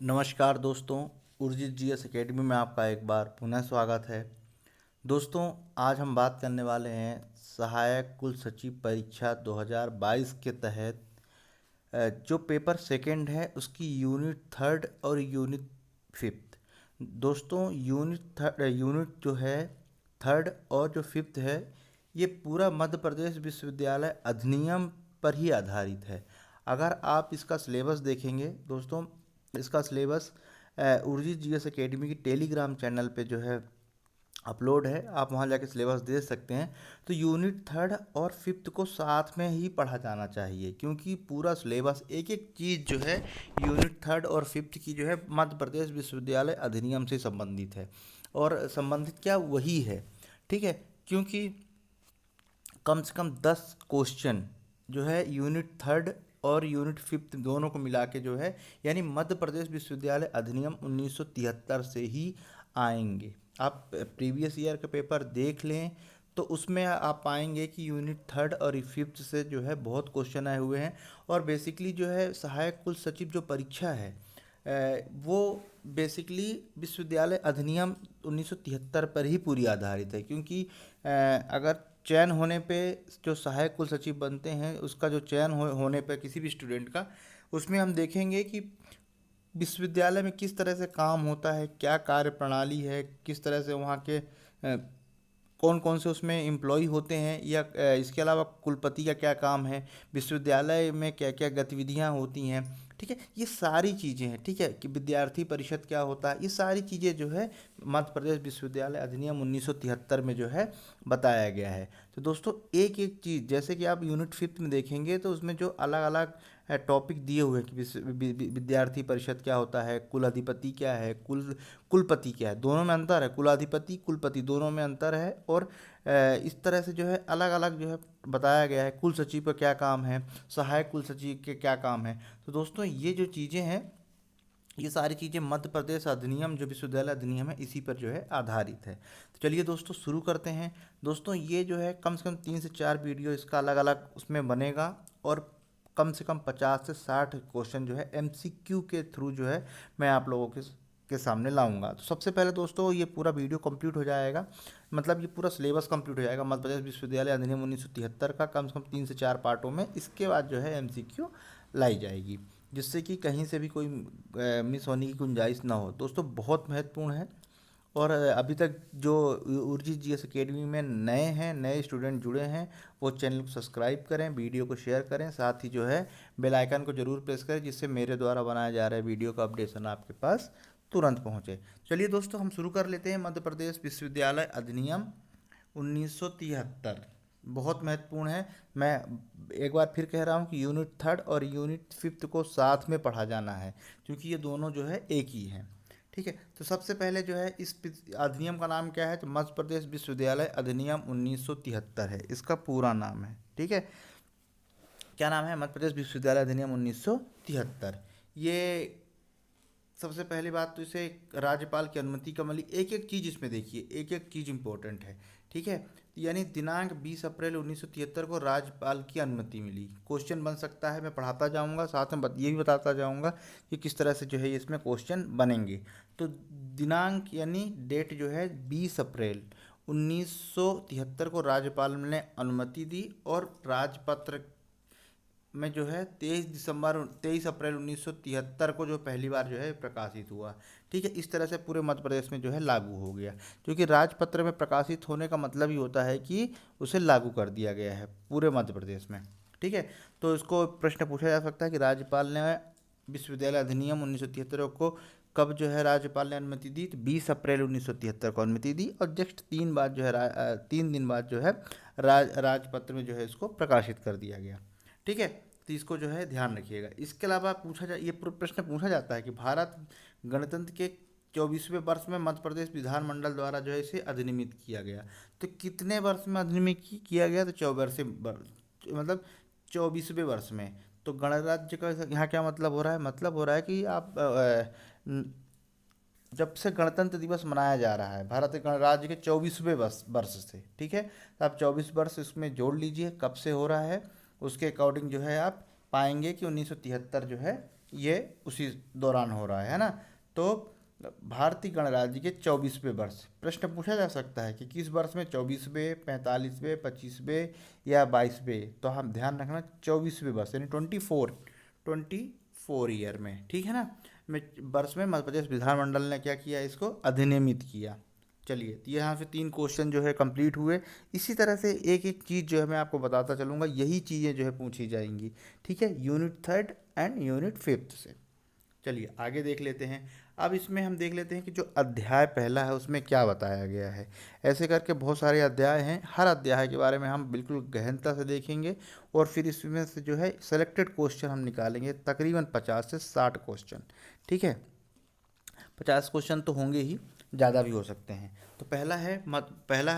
नमस्कार दोस्तों, Urjit GS academy में आपका एक बार पुनः स्वागत है। दोस्तों, आज हम बात करने वाले हैं सहायक कुल सचिव परीक्षा 2022 के तहत जो पेपर सेकंड है उसकी यूनिट थर्ड और यूनिट फिफ्थ। दोस्तों, यूनिट जो है थर्ड और जो फिफ्थ है ये पूरा मध्य प्रदेश विश्वविद्यालय अधिनियम पर ही आधारित है। अगर आप इसका सिलेबस देखेंगे दोस्तों, इसका सिलेबस उर्जित जीएस एकेडमी की टेलीग्राम चैनल पे जो है अपलोड है, आप वहाँ जाके सिलेबस देख सकते हैं। तो यूनिट थर्ड और फिफ्थ को साथ में ही पढ़ा जाना चाहिए, क्योंकि पूरा सिलेबस एक एक चीज़ जो है यूनिट थर्ड और फिफ्थ की जो है मध्य प्रदेश विश्वविद्यालय अधिनियम से संबंधित है। और संबंधित क्या वही है, ठीक है, क्योंकि कम से कम 10 क्वेश्चन जो है यूनिट थर्ड और यूनिट फिफ्थ दोनों को मिला के जो है, यानी मध्य प्रदेश विश्वविद्यालय अधिनियम 1973 से ही आएंगे। आप प्रीवियस ईयर का पेपर देख लें तो उसमें आप पाएंगे कि यूनिट थर्ड और फिफ्थ से जो है बहुत क्वेश्चन आए हुए हैं। और बेसिकली जो है सहायक कुल सचिव जो परीक्षा है वो बेसिकली विश्वविद्यालय अधिनियम 1973 पर ही पूरी आधारित है, क्योंकि अगर चयन होने पे जो सहायक कुल सचिव बनते हैं उसका जो चयन होने पे किसी भी स्टूडेंट का, उसमें हम देखेंगे कि विश्वविद्यालय में किस तरह से काम होता है, क्या कार्य प्रणाली है, किस तरह से वहाँ के कौन कौन से उसमें एम्प्लॉय होते हैं, या इसके अलावा कुलपति का क्या काम है, विश्वविद्यालय में क्या क्या गतिविधियाँ होती हैं, ठीक है, ये सारी चीज़ें हैं, ठीक है, कि विद्यार्थी परिषद क्या होता है, ये सारी चीज़ें जो है मध्य प्रदेश विश्वविद्यालय अधिनियम 1973 में जो है बताया गया है। तो दोस्तों, एक एक चीज़ जैसे कि आप यूनिट फिफ्थ में देखेंगे तो उसमें जो अलग अलग टॉपिक दिए हुए हैं कि विद्यार्थी परिषद क्या होता है, कुलाधिपति क्या है, कुलपति क्या है, दोनों में अंतर है, कुलाधिपति कुलपति दोनों में अंतर है। और इस तरह से जो है अलग अलग जो है बताया गया है, कुल सचिव का क्या काम है, सहायक कुल सचिव के क्या काम है। तो दोस्तों, ये जो चीज़ें हैं ये सारी चीज़ें मध्य प्रदेश अधिनियम जो विश्वविद्यालय अधिनियम है इसी पर जो है आधारित है। तो चलिए दोस्तों शुरू करते हैं। दोस्तों, ये जो है कम से कम 3 से 4 वीडियो इसका अलग अलग उसमें बनेगा, और कम से कम 50 से 60 क्वेश्चन जो है एमसीक्यू के थ्रू जो है मैं आप लोगों के सामने लाऊंगा। तो सबसे पहले दोस्तों ये पूरा वीडियो कंप्लीट हो जाएगा, मतलब ये पूरा सिलेबस कंप्लीट हो जाएगा मध्य प्रदेश विश्वविद्यालय अधिनियम 1973 का, कम से कम 3 से 4 पार्टों में। इसके बाद जो है एमसीक्यू लाई जाएगी, जिससे कि कहीं से भी कोई मिस होने की गुंजाइश ना हो। दोस्तों, बहुत महत्वपूर्ण है। और अभी तक जो उर्जित जीएस एकेडमी में नए स्टूडेंट जुड़े हैं वो चैनल को सब्सक्राइब करें, वीडियो को शेयर करें, साथ ही जो है बेल आइकन को जरूर प्रेस करें, जिससे मेरे द्वारा बनाया जा रहा है वीडियो का अपडेशन आपके पास तुरंत पहुंचे। चलिए दोस्तों, हम शुरू कर लेते हैं। मध्य प्रदेश विश्वविद्यालय अधिनियम 1973 बहुत महत्वपूर्ण है। मैं एक बार फिर कह रहा हूँ कि यूनिट थर्ड और यूनिट फिफ्थ को साथ में पढ़ा जाना है, क्योंकि ये दोनों जो है एक ही हैं, ठीक है। तो सबसे पहले जो है इस अधिनियम का नाम क्या है, तो मध्य प्रदेश विश्वविद्यालय अधिनियम 1973 है, इसका पूरा नाम है, ठीक है। क्या नाम है? मध्य प्रदेश विश्वविद्यालय अधिनियम 1973। ये सबसे पहली बात तो इसे राज्यपाल की अनुमति का मिली। एक एक चीज़ इसमें देखिए, एक एक चीज़ इंपॉर्टेंट है, ठीक है। यानी दिनांक 20 अप्रैल 1973 को राज्यपाल की अनुमति मिली। क्वेश्चन बन सकता है, मैं पढ़ाता जाऊंगा, साथ में ये भी बताता जाऊंगा कि किस तरह से जो है इसमें क्वेश्चन बनेंगे। तो दिनांक यानी डेट जो है 20 अप्रैल 1973 को राज्यपाल ने अनुमति दी, और राजपत्र में जो है 23 अप्रैल 1973 को जो पहली बार जो है प्रकाशित हुआ, ठीक है। इस तरह से पूरे मध्य प्रदेश में जो है लागू हो गया, क्योंकि राजपत्र में प्रकाशित होने का मतलब ही होता है कि उसे लागू कर दिया गया है पूरे मध्य प्रदेश में, ठीक है। तो इसको प्रश्न पूछा जा सकता है कि राज्यपाल ने विश्वविद्यालय अधिनियम 1973 को कब जो है राज्यपाल ने अनुमति दी, तो 20 अप्रैल 1973 को अनुमति दी, और जस्ट 3 दिन बाद जो है राजपत्र में जो है इसको प्रकाशित कर दिया गया, ठीक है। तो इसको जो है ध्यान रखिएगा। इसके अलावा ये प्रश्न पूछा जाता है कि भारत गणतंत्र के 24वें वर्ष में मध्य प्रदेश विधानमंडल द्वारा जो है इसे अधिनियमित किया गया। तो कितने वर्ष में अधिनियमित किया गया, तो 24 24वें वर्ष में। तो गणराज्य का यहाँ क्या मतलब हो रहा है? मतलब हो रहा है कि आप जब से गणतंत्र दिवस मनाया जा रहा है भारत गणराज्य के 24वें वर्ष से, ठीक है। तो आप 24 वर्ष इसमें जोड़ लीजिए कब से हो रहा है, उसके अकॉर्डिंग जो है आप पाएंगे कि 1973 जो है ये उसी दौरान हो रहा है ना। तो भारतीय गणराज्य के 24वें वर्ष, प्रश्न पूछा जा सकता है कि किस वर्ष में, 24वें, 45वें, 25वें या 22वें, तो हम ध्यान रखना 24वें वर्ष यानी 24 ईयर में, ठीक है ना, में वर्ष में मध्य प्रदेश विधानमंडल ने क्या किया, इसको अधिनियमित किया। चलिए, तो यहाँ से 3 क्वेश्चन जो है कंप्लीट हुए। इसी तरह से एक एक चीज़ जो है मैं आपको बताता चलूँगा, यही चीज़ें जो है पूछी जाएंगी, ठीक है, यूनिट 3 एंड यूनिट 5 से। चलिए आगे देख लेते हैं। अब इसमें हम देख लेते हैं कि जो अध्याय पहला है उसमें क्या बताया गया है। ऐसे करके बहुत सारे अध्याय हैं, हर अध्याय के बारे में हम बिल्कुल गहनता से देखेंगे और फिर इसमें से जो है सेलेक्टेड क्वेश्चन हम निकालेंगे, तकरीबन 50 से 60 क्वेश्चन, ठीक है। 50 क्वेश्चन तो होंगे ही, ज़्यादा भी हो सकते हैं। तो पहला है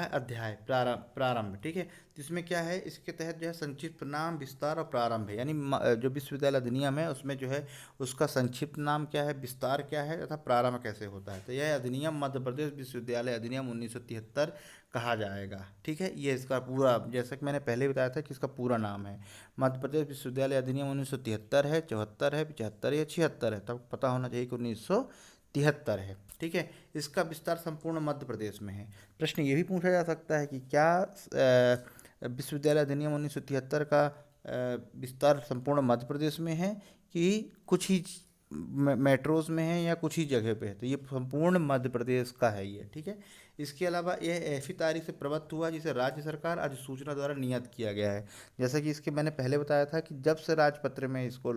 अध्याय प्रारंभ, ठीक है। जिसमें क्या है, इसके तहत जो है संक्षिप्त नाम, विस्तार और प्रारंभ है, यानी जो विश्वविद्यालय अधिनियम है उसमें जो है उसका संक्षिप्त नाम क्या है, विस्तार क्या है तथा प्रारंभ कैसे होता है। तो यह अधिनियम मध्य प्रदेश विश्वविद्यालय अधिनियम 1973 कहा जाएगा, ठीक है। ये इसका पूरा, जैसा कि मैंने पहले बताया था कि इसका पूरा नाम है मध्य प्रदेश विश्वविद्यालय अधिनियम 1973 है, 74 है, 75 या 76 है, तब पता होना चाहिए कि 1973 है, ठीक है। इसका विस्तार संपूर्ण मध्य प्रदेश में है। प्रश्न ये भी पूछा जा सकता है कि क्या विश्वविद्यालय अधिनियम 1973 का विस्तार संपूर्ण मध्य प्रदेश में है कि कुछ ही मेट्रोज में है या कुछ ही जगह पे है। तो ये संपूर्ण मध्य प्रदेश का है ये, ठीक है। इसके अलावा यह ऐसी तारीख से प्रवृत्त हुआ जिसे राज्य सरकार अधिसूचना द्वारा नियत किया गया है। जैसा कि इसके मैंने पहले बताया था कि जब से राजपत्र में इसको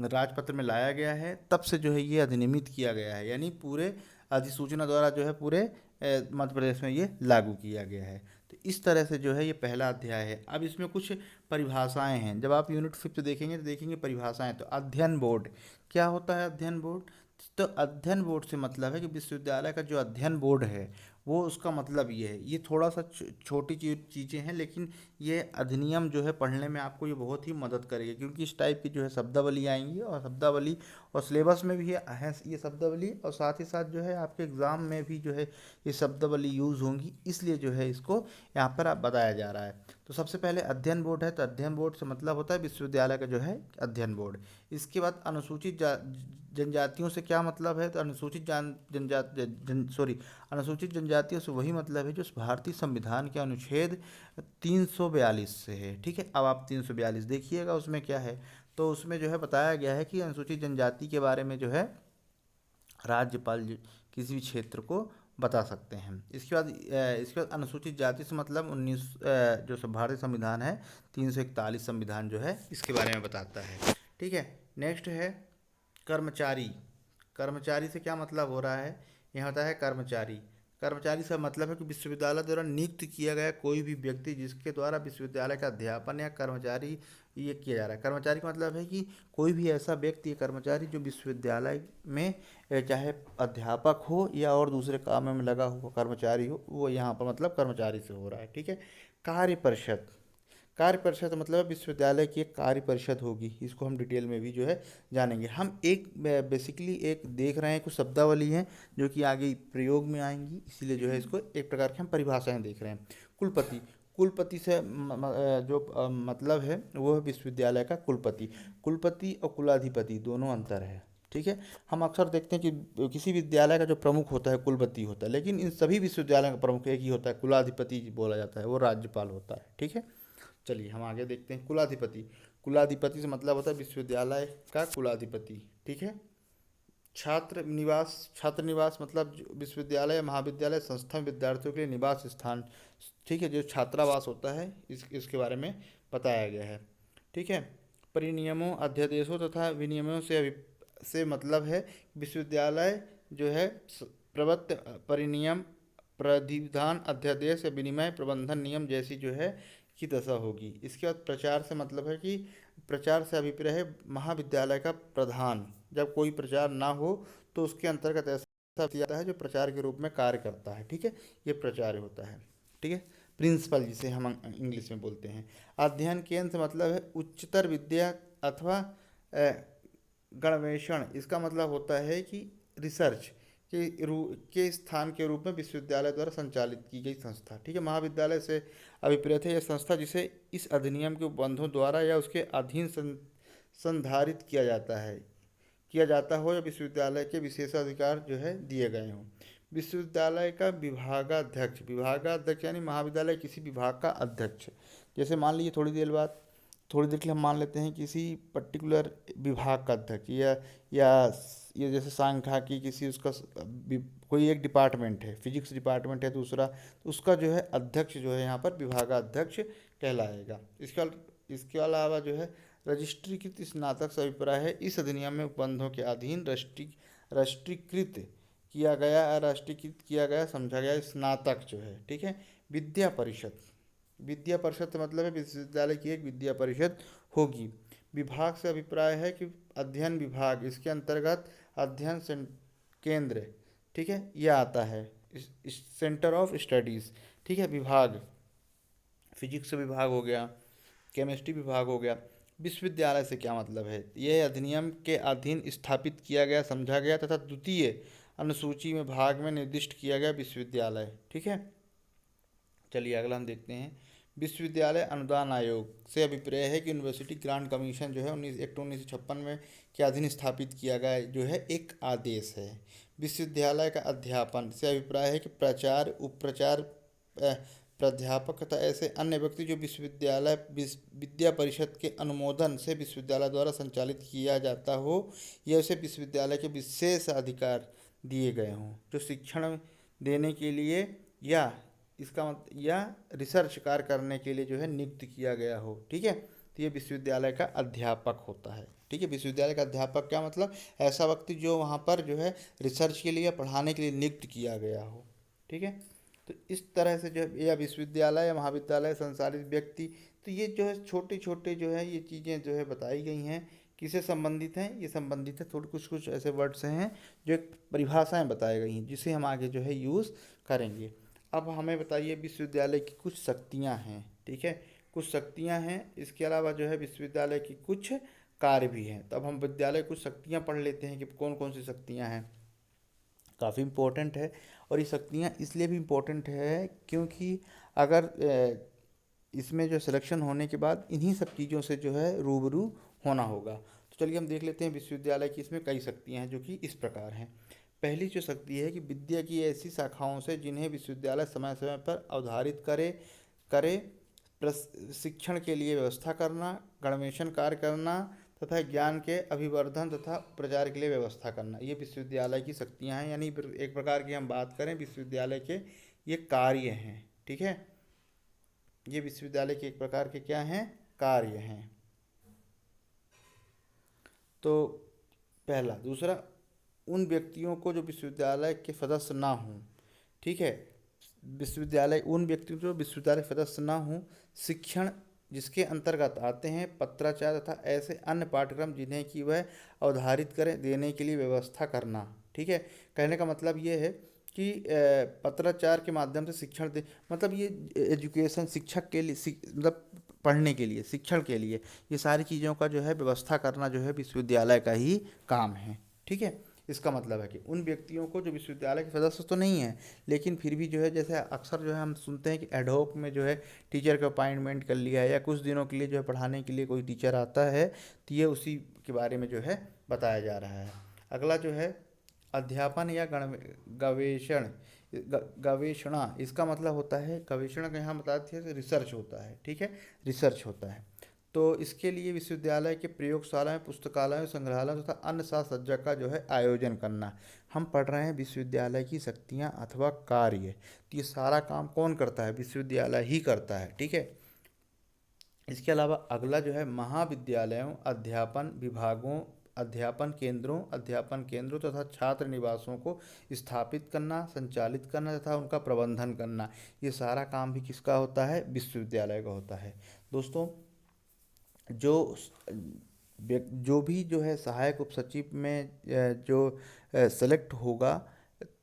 राजपत्र में लाया गया है तब से जो है ये अधिनियमित किया गया है, यानी पूरे अधिसूचना द्वारा जो है पूरे मध्य प्रदेश में ये लागू किया गया है। तो इस तरह से जो है ये पहला अध्याय है। अब इसमें कुछ परिभाषाएं हैं, जब आप यूनिट 5 देखेंगे तो देखेंगे परिभाषाएं। तो अध्ययन बोर्ड, क्या होता है अध्ययन बोर्ड, तो अध्ययन बोर्ड से मतलब है कि विश्वविद्यालय का जो अध्ययन बोर्ड है वो, उसका मतलब ये है, ये थोड़ा सा छोटी चीज़ें हैं, लेकिन ये अधिनियम जो है पढ़ने में आपको ये बहुत ही मदद करेगी, क्योंकि इस टाइप की जो है शब्दावली आएंगी और शब्दावली और सिलेबस में भी है ये शब्दावली, और साथ ही साथ जो है आपके एग्ज़ाम में भी जो है ये शब्दावली यूज़ होंगी, इसलिए जो है इसको यहाँ पर आप बताया जा रहा है। तो सबसे पहले अध्ययन बोर्ड है, तो अध्ययन बोर्ड से मतलब होता है विश्वविद्यालय का जो है अध्ययन बोर्ड। इसके बाद अनुसूचित जनजातियों से क्या मतलब है, तो अनुसूचित जनजातियों से वही मतलब है जो भारतीय संविधान के अनुच्छेद 342 से है, ठीक है। अब आप 342 देखिएगा, उसमें क्या है, तो उसमें जो है बताया गया है कि अनुसूचित जनजाति के बारे में जो है राज्यपाल किसी भी क्षेत्र को बता सकते हैं। इसके बाद अनुसूचित जाति से मतलब 19 जो भारतीय संविधान है 341 संविधान जो है इसके बारे में बताता है, ठीक है। नेक्स्ट है कर्मचारी। कर्मचारी से क्या मतलब हो रहा है, यहाँ होता है कर्मचारी। कर्मचारी से मतलब है कि विश्वविद्यालय द्वारा नियुक्त किया गया कोई भी व्यक्ति जिसके द्वारा विश्वविद्यालय का अध्यापन या कर्मचारी ये किया जा रहा है। कर्मचारी का मतलब है कि कोई भी ऐसा व्यक्ति, कर्मचारी जो विश्वविद्यालय में चाहे अध्यापक हो या और दूसरे कामों में लगा हुआ कर्मचारी हो, वो यहाँ पर मतलब कर्मचारी से हो रहा है, ठीक है। कार्य परिषद, कार्य परिषद मतलब विश्वविद्यालय की एक कार्य परिषद होगी, इसको हम डिटेल में भी जो है जानेंगे। हम एक बेसिकली एक देख रहे हैं, कुछ शब्दावली हैं जो कि आगे प्रयोग में आएंगी, इसीलिए जो है इसको एक प्रकार की हम परिभाषाएं देख रहे हैं। कुलपति, कुलपति से मतलब है वो है विश्वविद्यालय का कुलपति। कुलपति और कुलाधिपति दोनों अंतर है, ठीक है। हम अक्सर देखते हैं कि किसी विद्यालय का जो प्रमुख होता है कुलपति होता है, लेकिन इन सभी विश्वविद्यालयों का प्रमुख एक ही होता है, कुलाधिपति बोला जाता है, वो राज्यपाल होता है, ठीक है। चलिए हम आगे देखते हैं कुलाधिपति। कुलाधिपति से मतलब होता है विश्वविद्यालय का कुलाधिपति, ठीक है। छात्र निवास, छात्र निवास मतलब विश्वविद्यालय महाविद्यालय संस्था में विद्यार्थियों के लिए निवास स्थान, ठीक है, जो छात्रावास होता है इसके बारे में बताया गया है, ठीक है। परिनियमों, अध्यादेशों तथा विनियमों से मतलब है विश्वविद्यालय जो है प्रवृत्त परिनियम, प्राधिधान, अध्यादेश या विनिमय प्रबंधन नियम जैसी जो है की दशा होगी। इसके बाद प्रचार से मतलब है कि प्रचार से अभिप्राय है महाविद्यालय का प्रधान, जब कोई प्रचार ना हो तो उसके अंतर्गत ऐसा किया जाता है जो प्रचार के रूप में कार्य करता है, ठीक है, ये प्रचार्य होता है, ठीक है। प्रिंसिपल जिसे हम इंग्लिश में बोलते हैं। अध्ययन केंद्र से मतलब है उच्चतर विद्या अथवा गणवेषण, इसका मतलब होता है कि रिसर्च के स्थान के रूप में विश्वविद्यालय द्वारा संचालित की गई संस्था, ठीक है। महाविद्यालय से अभिप्रेत है यह संस्था जिसे इस अधिनियम के उपबंधों द्वारा या उसके अधीन संधारित किया जाता हो या विश्वविद्यालय के विशेषाधिकार जो है दिए गए हों। विश्वविद्यालय का विभागाध्यक्ष यानी महाविद्यालय किसी विभाग का अध्यक्ष। जैसे मान लीजिए थोड़ी देर के लिए हम मान लेते हैं किसी पर्टिकुलर विभाग का अध्यक्ष, या ये जैसे सांख्यिकी किसी उसका कोई एक डिपार्टमेंट है, फिजिक्स डिपार्टमेंट है दूसरा, तो उसका जो है अध्यक्ष जो है यहाँ पर विभागाध्यक्ष कहलाएगा। इसके अलावा जो है रजिस्ट्रीकृत स्नातक से अभिप्राय है इस अधिनियम में उपबंधों के अधीन राष्ट्रीयकृत किया गया समझा गया स्नातक जो है, ठीक है। विद्या परिषद का मतलब है विश्वविद्यालय की एक विद्या परिषद होगी। विभाग से अभिप्राय है कि अध्ययन विभाग, इसके अंतर्गत अध्ययन केंद्र, ठीक है, यह आता है सेंटर ऑफ स्टडीज़, ठीक है। विभाग फिजिक्स विभाग हो गया, केमिस्ट्री विभाग हो गया। विश्वविद्यालय से क्या मतलब है, यह अधिनियम के अधीन स्थापित किया गया समझा गया तथा द्वितीय अनुसूची में भाग में निर्दिष्ट किया गया विश्वविद्यालय, ठीक है। चलिए अगला हम देखते हैं। विश्वविद्यालय अनुदान आयोग से अभिप्राय है कि यूनिवर्सिटी ग्रांट कमीशन जो है 1956 में के अधीन स्थापित किया गया जो है एक आदेश है। विश्वविद्यालय का अध्यापन से अभिप्राय है कि प्राचार्य, उपप्राचार्य, प्राध्यापक तथा ऐसे अन्य व्यक्ति जो विद्या परिषद के अनुमोदन से विश्वविद्यालय द्वारा संचालित किया जाता हो या उसे विश्वविद्यालय के विशेष अधिकार दिए गए हों, जो शिक्षण देने के लिए या रिसर्च कार्य करने के लिए जो है नियुक्त किया गया हो, ठीक है। तो ये विश्वविद्यालय का अध्यापक होता है, ठीक है। विश्वविद्यालय का अध्यापक क्या मतलब, ऐसा व्यक्ति जो वहाँ पर जो है रिसर्च के लिए या पढ़ाने के लिए नियुक्त किया गया हो, ठीक है। तो इस तरह से जो है या विश्वविद्यालय या महाविद्यालय संचालित व्यक्ति, तो ये जो है छोटे छोटे जो है ये चीज़ें जो है बताई गई हैं, किससे संबंधित हैं, ये संबंधित है थोड़ी कुछ ऐसे वर्ड्स हैं जो एक परिभाषाएं बताई गई हैं जिसे हम आगे जो है यूज़ करेंगे। अब हमें बताइए विश्वविद्यालय की कुछ शक्तियां हैं, ठीक है, कुछ शक्तियां हैं। इसके अलावा जो है विश्वविद्यालय की कुछ कार्य भी हैं। तो अब हम विद्यालय कुछ शक्तियां पढ़ लेते हैं कि कौन कौन सी शक्तियां हैं। काफ़ी इम्पोर्टेंट है, और ये शक्तियाँ इसलिए भी इम्पोर्टेंट है क्योंकि अगर इसमें जो सिलेक्शन होने के बाद इन्हीं सब चीज़ों से जो है रूबरू होना होगा। तो चलिए हम देख लेते हैं विश्वविद्यालय की इसमें कई शक्तियाँ हैं जो कि इस प्रकार हैं। पहली जो शक्ति है कि विद्या की ऐसी शाखाओं से जिन्हें विश्वविद्यालय समय समय पर अवधारित करे प्रशिक्षण के लिए व्यवस्था करना, गणवेशन कार्य करना तथा ज्ञान के अभिवर्धन तथा प्रचार के लिए व्यवस्था करना, ये विश्वविद्यालय की शक्तियाँ हैं। यानी एक प्रकार की हम बात करें विश्वविद्यालय के ये कार्य हैं, ठीक है। ये विश्वविद्यालय के एक प्रकार के क्या हैं, कार्य हैं। तो पहला। दूसरा, उन व्यक्तियों को जो विश्वविद्यालय के सदस्य ना हों, ठीक है, उन व्यक्तियों जो विश्वविद्यालय सदस्य ना हों, शिक्षण जिसके अंतर्गत आते हैं पत्राचार तथा ऐसे अन्य पाठ्यक्रम जिन्हें कि वह अवधारित करें देने के लिए व्यवस्था करना, ठीक है। कहने का मतलब ये है कि पत्राचार के माध्यम से शिक्षण दे, मतलब ये एजुकेशन शिक्षक के लिए मतलब पढ़ने के लिए, शिक्षण के लिए, ये सारी चीज़ों का जो है व्यवस्था करना जो है विश्वविद्यालय का ही काम है, ठीक है। इसका मतलब है कि उन व्यक्तियों को जो विश्वविद्यालय के सदस्य तो नहीं है लेकिन फिर भी जो है, जैसे अक्सर जो है हम सुनते हैं कि एडहॉक में जो है टीचर का अपॉइंटमेंट कर लिया है या कुछ दिनों के लिए जो है पढ़ाने के लिए कोई टीचर आता है, तो ये उसी के बारे में जो है बताया जा रहा है। अगला जो है अध्यापन या गवेषणा, इसका मतलब होता है, गवेषणा का यहाँ बताते हैं रिसर्च होता है, ठीक है, रिसर्च होता है। तो इसके लिए विश्वविद्यालय के प्रयोगशालाएं, पुस्तकालयों, संग्रहालयों तथा अन्य साज सज्जा का जो है आयोजन करना। हम पढ़ रहे हैं विश्वविद्यालय की शक्तियां अथवा कार्य, तो ये सारा काम कौन करता है, विश्वविद्यालय ही करता है, ठीक है। इसके अलावा अगला जो है महाविद्यालयों, अध्यापन विभागों, अध्यापन केंद्रों तथा छात्र निवासों को स्थापित करना, संचालित करना तथा उनका प्रबंधन करना, ये सारा काम भी किसका होता है, विश्वविद्यालय का होता है। दोस्तों, जो भी जो है सहायक उप सचिव में जो सेलेक्ट होगा,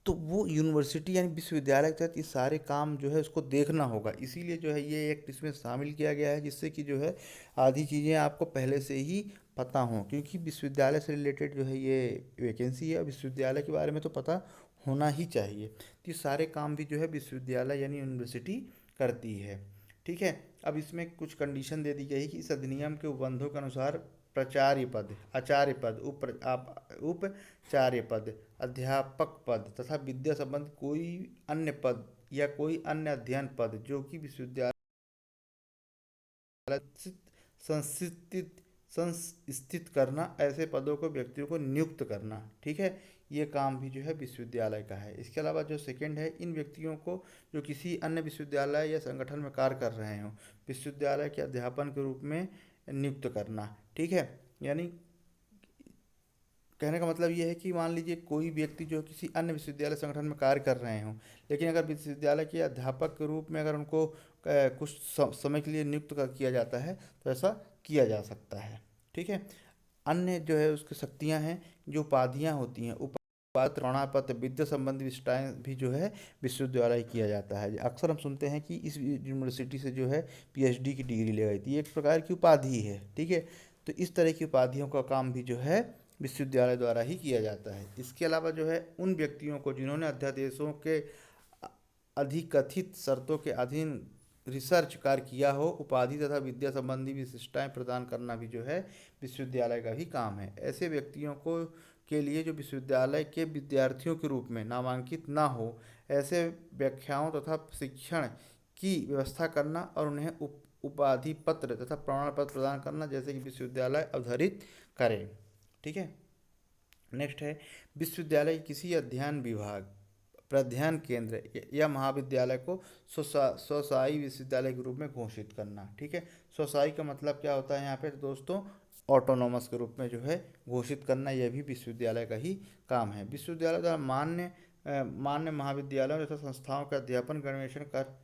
तो वो यूनिवर्सिटी यानी विश्वविद्यालय के तहत ये सारे काम जो है उसको देखना होगा। इसीलिए जो है ये एक्ट इसमें शामिल किया गया है, जिससे कि जो है आधी चीज़ें आपको पहले से ही पता हों, क्योंकि विश्वविद्यालय से रिलेटेड जो है ये वैकेंसी है, विश्वविद्यालय के बारे में तो पता होना ही चाहिए। तो ये सारे काम भी जो है विश्वविद्यालय यानी यूनिवर्सिटी करती है, ठीक है। अब इसमें कुछ कंडीशन दे दी गई कि इस अधिनियम के उपबंधों के अनुसार प्राचार्य पद, आचार्य पद, उपचार्य पद, अध्यापक पद तथा विद्या संबंधी कोई अन्य पद या कोई अन्य अध्ययन पद जो कि विश्वविद्यालय संस्थित संस्थित करना, ऐसे पदों को व्यक्तियों को नियुक्त करना। ठीक है, ये काम भी जो है विश्वविद्यालय का है। इसके अलावा जो सेकंड है, इन व्यक्तियों को जो किसी अन्य विश्वविद्यालय या संगठन में कार्य कर रहे हों विश्वविद्यालय के अध्यापन के रूप में नियुक्त करना। ठीक है, यानी कहने का मतलब ये है कि मान लीजिए कोई व्यक्ति जो किसी अन्य विश्वविद्यालय संगठन में कार्य कर रहे हों, लेकिन अगर विश्वविद्यालय के अध्यापक के रूप में अगर उनको कुछ समय के लिए नियुक्त किया जाता है तो ऐसा किया जा सकता है। ठीक है, अन्य जो है उसकी शक्तियां हैं, जो उपाधियां होती हैं, उपाधि, प्रमाणपत्र, विद्या संबंधी विशिष्टताएं भी जो है विश्वविद्यालय किया जाता है। अक्सर हम सुनते हैं कि इस यूनिवर्सिटी से जो है पीएचडी की डिग्री ले गई थी, एक प्रकार की उपाधि है। ठीक है, तो इस तरह की उपाधियों का काम भी जो है विश्वविद्यालय द्वारा ही किया जाता है। इसके अलावा जो है उन व्यक्तियों को जिन्होंने अध्यादेशों के अधिकथित शर्तों के अधीन रिसर्च कार्य किया हो, उपाधि तथा विद्या संबंधी विशिष्टताएं प्रदान करना भी जो है विश्वविद्यालय का ही काम है। ऐसे व्यक्तियों को के लिए जो विश्वविद्यालय के विद्यार्थियों के रूप में नामांकित ना हो, ऐसे व्याख्याओं तथा प्रशिक्षण की व्यवस्था करना और उन्हें उपाधि पत्र तथा प्रमाण पत्र प्रदान करना, जैसे कि विश्वविद्यालय अवधारित करें। ठीक है, नेक्स्ट है विश्वविद्यालय किसी अध्ययन विभाग, प्रध्ययन केंद्र या महाविद्यालय को स्वशासी विश्वविद्यालय के रूप में घोषित करना। ठीक है, स्वशासी का मतलब क्या होता है यहाँ पे दोस्तों, ऑटोनॉमस के रूप में जो है घोषित करना, यह भी विश्वविद्यालय का ही काम है। विश्वविद्यालय द्वारा मान्य महाविद्यालयों तथा संस्थाओं का अध्यापन गणवेश कर।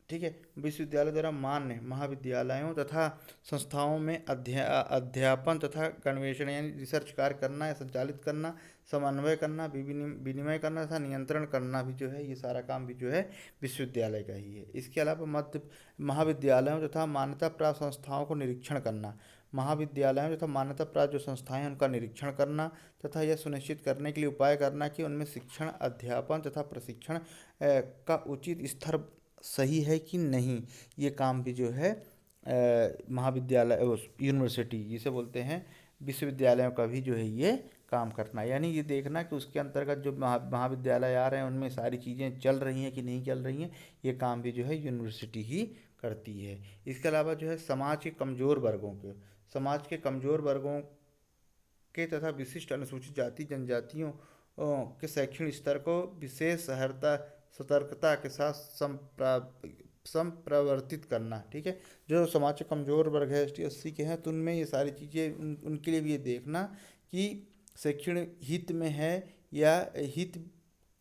ठीक है, विश्वविद्यालय द्वारा मान्य महाविद्यालयों तथा संस्थाओं में अध्यापन तथा गणवेषण यानी रिसर्च कार्य करना या संचालित करना, समन्वय करना, विनिमय करना तथा नियंत्रण करना भी जो है, ये सारा काम भी जो है विश्वविद्यालय का ही है। इसके अलावा मध्य महाविद्यालयों तथा मान्यता प्राप्त संस्थाओं को निरीक्षण करना, महाविद्यालयों तथा मान्यता प्राप्त जो संस्थाएं हैं उनका निरीक्षण करना तथा यह सुनिश्चित करने के लिए उपाय करना कि उनमें शिक्षण, अध्यापन तथा प्रशिक्षण का उचित स्तर सही है कि नहीं, ये काम भी जो है महाविद्यालय यूनिवर्सिटी जिसे बोलते हैं विश्वविद्यालयों का भी जो है ये काम करना, यानी ये देखना कि उसके अंतर्गत जो महाविद्यालय आ रहे हैं उनमें सारी चीज़ें चल रही हैं कि नहीं चल रही हैं, ये काम भी जो है यूनिवर्सिटी ही करती है। इसके अलावा जो है समाज के कमज़ोर वर्गों के तथा विशिष्ट अनुसूचित जाति जनजातियों के शैक्षणिक स्तर को विशेष सतर्कता के साथ संप्रवर्तित करना। ठीक है, जो समाज के कमज़ोर वर्ग है, ST SC के हैं, तो उनमें ये सारी चीज़ें उनके लिए भी ये देखना कि शैक्षणिक हित में है या हित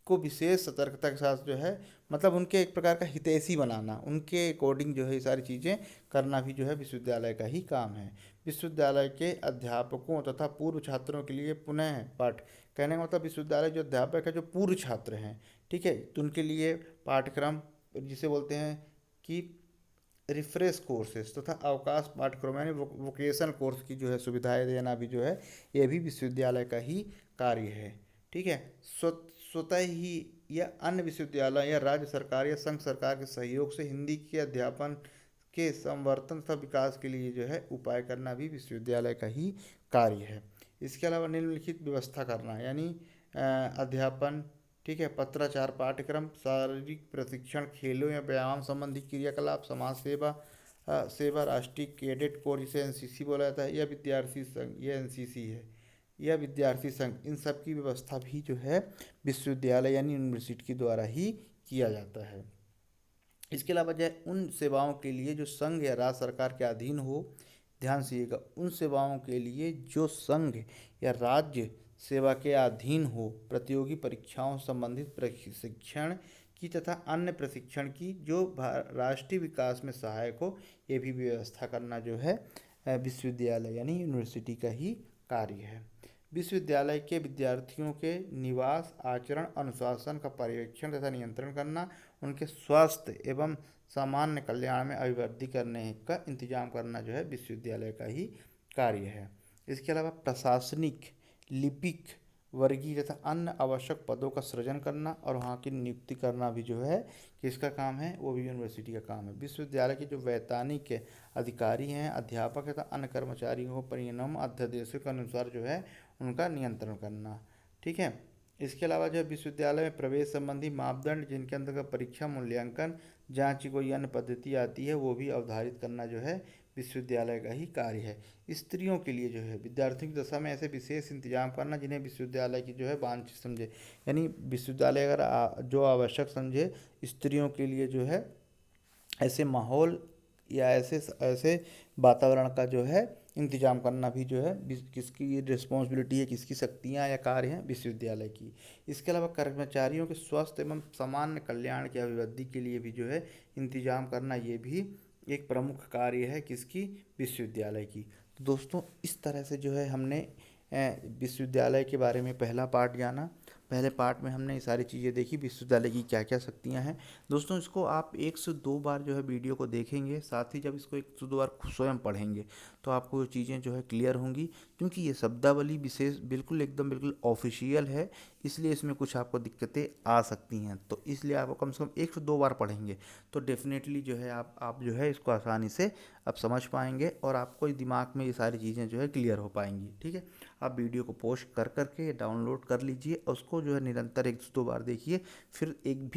को विशेष सतर्कता के साथ जो है, मतलब उनके एक प्रकार का हितैषी बनाना, उनके अकॉर्डिंग जो है ये सारी चीज़ें करना भी जो है विश्वविद्यालय का ही काम है। विश्वविद्यालय के अध्यापकों तथा पूर्व छात्रों के लिए पुनः पाठ, कहने का मतलब विश्वविद्यालय जो अध्यापक है जो पूर्व छात्र हैं, ठीक है, तो उनके लिए पाठ्यक्रम जिसे बोलते हैं कि रिफ्रेश कोर्सेज तथा अवकाश पाठ्यक्रम यानी वोकेशनल कोर्स की जो है सुविधाएं देना भी जो है ये भी विश्वविद्यालय का ही कार्य है। ठीक है, स्वतः ही या अन्य विश्वविद्यालय या राज्य सरकार या संघ सरकार के सहयोग से हिंदी के अध्यापन के संवर्धन तथा विकास के लिए जो है उपाय करना भी विश्वविद्यालय का ही कार्य है। इसके अलावा निम्नलिखित व्यवस्था करना यानी अध्यापन, ठीक है, पत्राचार, पाठ्यक्रम, शारीरिक प्रशिक्षण, खेलों या व्यायाम संबंधी क्रियाकलाप, समाज सेवा, राष्ट्रीय कैडेट कोर जिसे NCC बोला जाता है, या विद्यार्थी संघ, ये NCC है, या विद्यार्थी संघ, इन सब की व्यवस्था भी जो है विश्वविद्यालय यानी यूनिवर्सिटी के द्वारा ही किया जाता है। इसके अलावा जो है उन सेवाओं के लिए जो संघ या राज्य सरकार के अधीन हो, ध्यान से उन सेवाओं के लिए जो संघ या राज्य सेवा के अधीन हो, प्रतियोगी परीक्षाओं संबंधित प्रशिक्षण की तथा अन्य प्रशिक्षण की जो राष्ट्रीय विकास में सहायक हो, ये भी व्यवस्था करना जो है विश्वविद्यालय यानी यूनिवर्सिटी का ही कार्य है। विश्वविद्यालय के विद्यार्थियों के निवास, आचरण, अनुशासन का पर्यवेक्षण तथा नियंत्रण करना, उनके स्वास्थ्य एवं सामान्य कल्याण में अभिवृद्धि करने का इंतजाम करना जो है विश्वविद्यालय का ही कार्य है। इसके अलावा प्रशासनिक, लिपिक वर्गीय तथा अन्य आवश्यक पदों का सृजन करना और वहाँ की नियुक्ति करना भी जो है किसका काम है, वो भी यूनिवर्सिटी का काम है। विश्वविद्यालय के जो वैतनिक अधिकारी हैं, अध्यापक तथा अन्य कर्मचारियों को परिनियम अध्यादेशों के अनुसार जो है उनका नियंत्रण करना। ठीक है। इसके अलावा जो है विश्वविद्यालय में प्रवेश संबंधी मापदंड जिनके अंतर्गत परीक्षा, मूल्यांकन, जांच की कोई अन्य पद्धति आती है वो भी अवधारित करना जो है विश्वविद्यालय का ही कार्य है। स्त्रियों के लिए जो है विद्यार्थियों की दशा में ऐसे विशेष इंतजाम करना जिन्हें विश्वविद्यालय की जो है वांछित समझे, यानी विश्वविद्यालय अगर जो आवश्यक समझे स्त्रियों के लिए जो है ऐसे माहौल या ऐसे ऐसे वातावरण का जो है इंतजाम करना भी जो है किसकी रिस्पॉन्सिबिलिटी है, किसकी शक्तियाँ या कार्य हैं, विश्वविद्यालय की। इसके अलावा कर्मचारियों के स्वास्थ्य एवं सामान्य कल्याण की अभिवृद्धि के लिए भी जो है इंतजाम करना, ये भी एक प्रमुख कार्य है किसकी, विश्वविद्यालय की। तो दोस्तों इस तरह से जो है हमने विश्वविद्यालय के बारे में पहला पार्ट जाना। पहले पार्ट में हमने ये सारी चीज़ें देखी विश्वविद्यालय की क्या क्या शक्तियाँ हैं। दोस्तों इसको आप 1 से 2 बार जो है वीडियो को देखेंगे, साथ ही जब इसको 1 से 2 बार स्वयं पढ़ेंगे तो आपको ये चीज़ें जो है क्लियर होंगी, क्योंकि ये शब्दावली विशेष बिल्कुल एकदम बिल्कुल ऑफिशियल है, इसलिए इसमें कुछ आपको दिक्कतें आ सकती हैं। तो इसलिए आपको कम से कम 1 से 2 बार पढ़ेंगे तो डेफिनेटली जो है आप जो है इसको आसानी से आप समझ पाएंगे और आपको दिमाग में ये सारी चीज़ें जो है क्लियर हो पाएंगी। ठीक है। आप वीडियो को पोस्ट कर करके डाउनलोड कर लीजिए, उसको जो है निरंतर 1 से 2 बार देखिए, फिर एक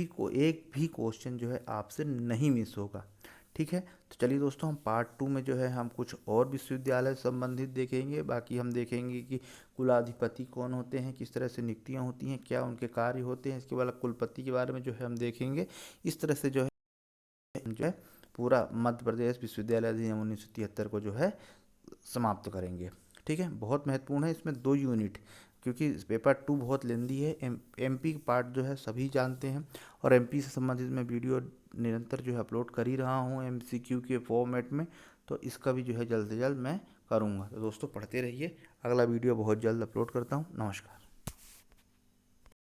भी क्वेश्चन जो है आपसे नहीं मिस होगा। ठीक है। तो चलिए दोस्तों हम पार्ट 2 में जो है हम कुछ और विश्वविद्यालय संबंधित देखेंगे। बाकी हम देखेंगे कि कुलाधिपति कौन होते हैं, किस तरह से नियुक्तियाँ होती हैं, क्या उनके कार्य होते हैं, इसके बाद कुलपति के बारे में जो है हम देखेंगे। इस तरह से जो है पूरा मध्य प्रदेश विश्वविद्यालय अधिनियम 1973 को जो है समाप्त करेंगे। ठीक है। बहुत महत्वपूर्ण है, इसमें 2 यूनिट, क्योंकि पेपर 2 बहुत लेंदी है। एमपी पार्ट जो है सभी जानते हैं और एमपी से संबंधित मैं वीडियो निरंतर जो है अपलोड कर ही रहा हूँ एमसीक्यू के फॉर्मेट में, तो इसका भी जो है जल्द से जल्द मैं करूँगा। तो दोस्तों पढ़ते रहिए, अगला वीडियो बहुत जल्द अपलोड करता हूँ। नमस्कार।